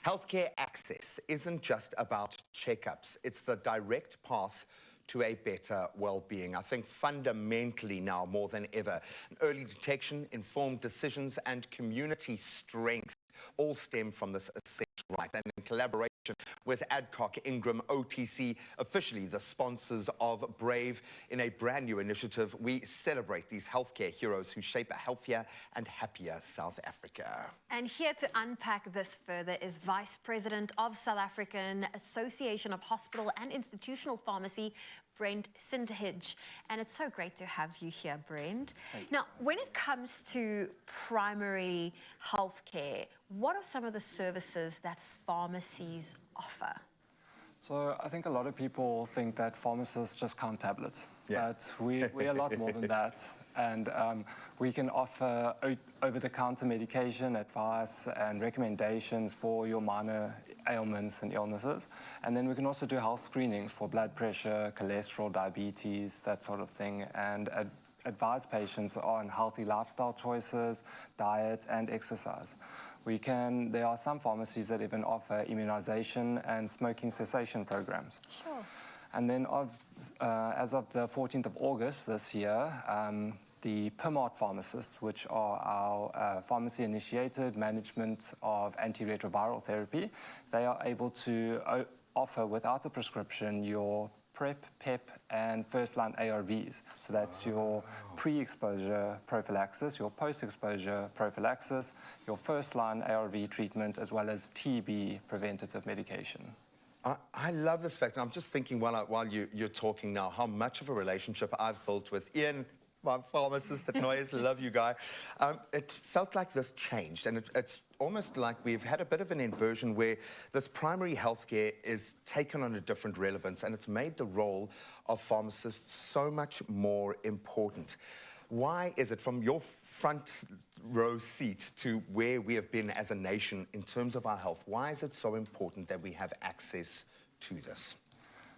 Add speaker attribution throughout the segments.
Speaker 1: Healthcare access isn't just about checkups. It's the direct path to a better well-being. I think fundamentally now more than ever, early detection, informed decisions and community strength all stem from this essential right. And in collaboration with Adcock Ingram OTC, officially the sponsors of Brave, in a brand new initiative, we celebrate these healthcare heroes who shape a healthier and happier South Africa.
Speaker 2: And here to unpack this further is Vice President of South African Association of Hospital and Institutional Pharmacy, Brent Sinterhidge. And it's so great to have you here, Brent. Now, when it comes to primary healthcare, what are some of the services that pharmacies offer?
Speaker 3: So I think a lot of people think that pharmacists just count tablets, but we're a lot more than that. And we can offer over-the-counter medication, advice and recommendations for your minor ailments and illnesses. And then we can also do health screenings for blood pressure, cholesterol, diabetes, that sort of thing, and advise patients on healthy lifestyle choices, diet and exercise. There are some pharmacies that even offer immunization and smoking cessation programs.
Speaker 2: Sure.
Speaker 3: And then as of the 14th of August this year, the PIMART pharmacists, which are our pharmacy-initiated management of antiretroviral therapy, they are able to offer, without a prescription, your PrEP, PEP, and first-line ARVs. So that's your pre-exposure prophylaxis, your post-exposure prophylaxis, your first-line ARV treatment, as well as TB preventative medication.
Speaker 1: I love this fact, and I'm just thinking while you're talking now, how much of a relationship I've built with Ian, my pharmacist at Noyes. Love you, guy. It felt like this changed, and it's almost like we've had a bit of an inversion where this primary healthcare is taken on a different relevance, and it's made the role of pharmacists so much more important. Why is it, from your front row seat to where we have been as a nation in terms of our health, why is it so important that we have access to this?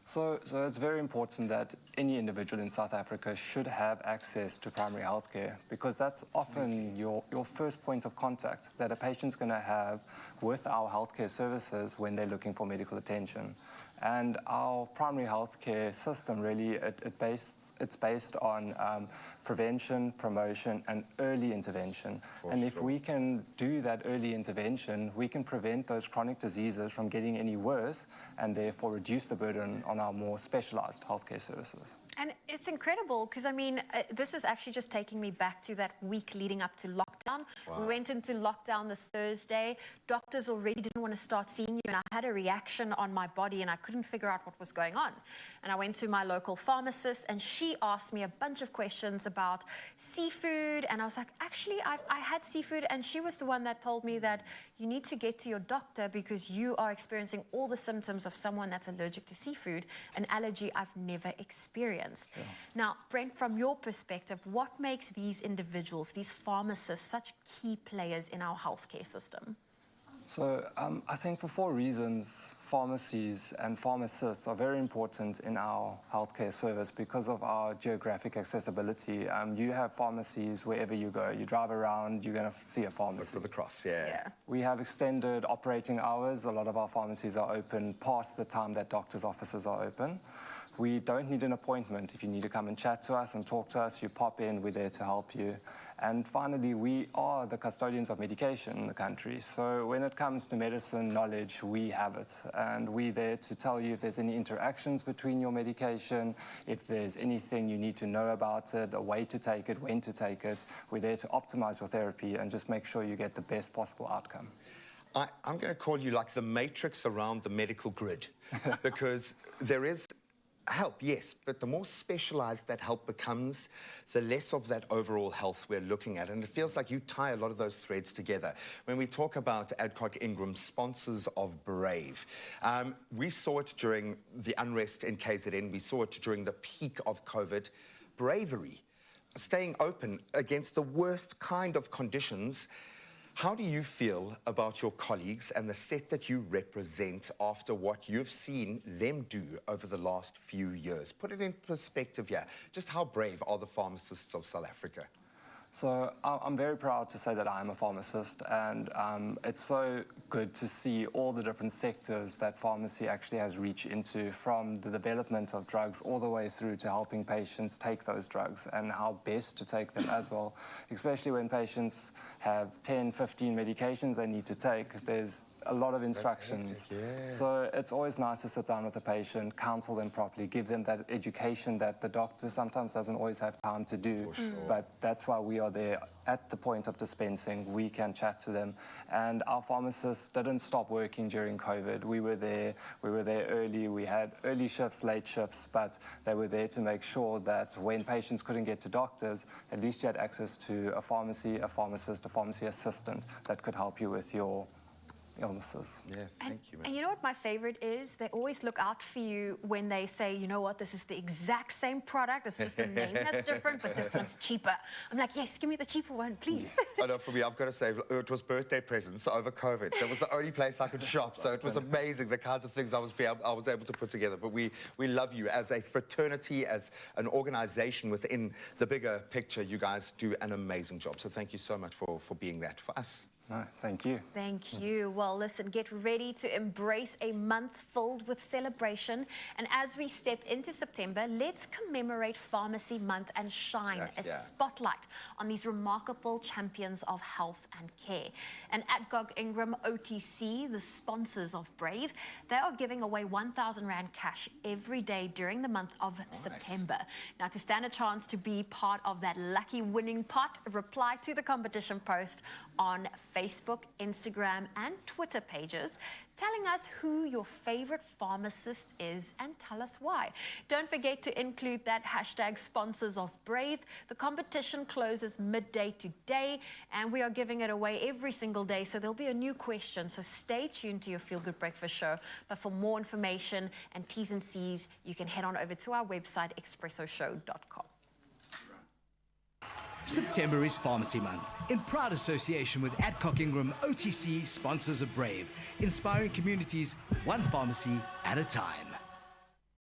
Speaker 3: So it's very important that any individual in South Africa should have access to primary health care, because that's often your first point of contact that a patient's going to have with our healthcare services when they're looking for medical attention. And our primary healthcare system really, it's based on prevention, promotion, and early intervention. And if we can do that early intervention, we can prevent those chronic diseases from getting any worse, and therefore reduce the burden on our more specialized healthcare services.
Speaker 2: And it's incredible because, I mean, this is actually just taking me back to that week leading up to lockdown. Wow. We went into lockdown the Thursday. Doctors already didn't want to start seeing you, and I had a reaction on my body, and I couldn't figure out what was going on. And I went to my local pharmacist, and she asked me a bunch of questions about seafood, and I was like, actually, I had seafood, and she was the one that told me that you need to get to your doctor because you are experiencing all the symptoms of someone that's allergic to seafood, an allergy I've never experienced. Yeah. Now, Brent, from your perspective, what makes these individuals, these pharmacists, such key players in our healthcare system?
Speaker 3: So I think for 4 reasons, pharmacies and pharmacists are very important in our healthcare service because of our geographic accessibility. You have pharmacies wherever you go. You drive around, you're going to see a pharmacy.
Speaker 1: Look for the cross, yeah.
Speaker 3: We have extended operating hours. A lot of our pharmacies are open past the time that doctors' offices are open. We don't need an appointment. If you need to come and chat to us and talk to us, you pop in, we're there to help you. And finally, we are the custodians of medication in the country. So when it comes to medicine knowledge, we have it. And we're there to tell you if there's any interactions between your medication, if there's anything you need to know about it, a way to take it, when to take it. We're there to optimize your therapy and just make sure you get the best possible outcome.
Speaker 1: I'm going to call you like the matrix around the medical grid, because there is help, yes, but the more specialized that help becomes, the less of that overall health we're looking at. And it feels like you tie a lot of those threads together. When we talk about Adcock Ingram, sponsors of Brave, we saw it during the unrest in KZN, we saw it during the peak of COVID. Bravery, staying open against the worst kind of conditions. How do you feel about your colleagues and the set that you represent after what you've seen them do over the last few years? Put it in perspective here. Just how brave are the pharmacists of South Africa?
Speaker 3: So I'm very proud to say that I'm a pharmacist, and it's so good to see all the different sectors that pharmacy actually has reach into, from the development of drugs all the way through to helping patients take those drugs and how best to take them as well, especially when patients have 10, 15 medications they need to take. There's a lot of instructions. So it's always nice to sit down with the patient, counsel them properly, give them that education that the doctor sometimes doesn't always have time to do. But that's why we are there at the point of dispensing. We can chat to them. And our pharmacists didn't stop working during COVID. We were there early. We had early shifts, late shifts, but they were there to make sure that when patients couldn't get to doctors, at least you had access to a pharmacy, a pharmacist, a pharmacy assistant that could help you with your illnesses.
Speaker 1: Yeah, thank you, man.
Speaker 2: And you know what my favorite is? They always look out for you when they say, you know what, this is the exact same product, it's just the name that's different, but this one's cheaper. I'm like, yes, give me the cheaper one, please.
Speaker 1: I know, for me, I've got to say, it was birthday presents over COVID. That was the only place I could shop, so it was amazing, the kinds of things I was able to put together. But we love you as a fraternity, as an organization within the bigger picture. You guys do an amazing job, so thank you so much for being that for us.
Speaker 3: No, thank you.
Speaker 2: Thank you. Well, listen, get ready to embrace a month filled with celebration. And as we step into September, let's commemorate Pharmacy Month and shine a spotlight on these remarkable champions of health and care. And Adcock Ingram OTC, the sponsors of Brave, they are giving away 1,000 Rand cash every day during the month of September. Now, to stand a chance to be part of that lucky winning pot, reply to the competition post on Facebook, Instagram, and Twitter pages, telling us who your favorite pharmacist is and tell us why. Don't forget to include that hashtag sponsors of Brave. The competition closes midday today, and we are giving it away every single day, so there'll be a new question, so stay tuned to your Feel Good Breakfast show. But for more information and T's and C's, you can head on over to our website, expressoshow.com.
Speaker 4: September is Pharmacy Month, in proud association with Adcock Ingram OTC, sponsors of Brave, inspiring communities one pharmacy at a time.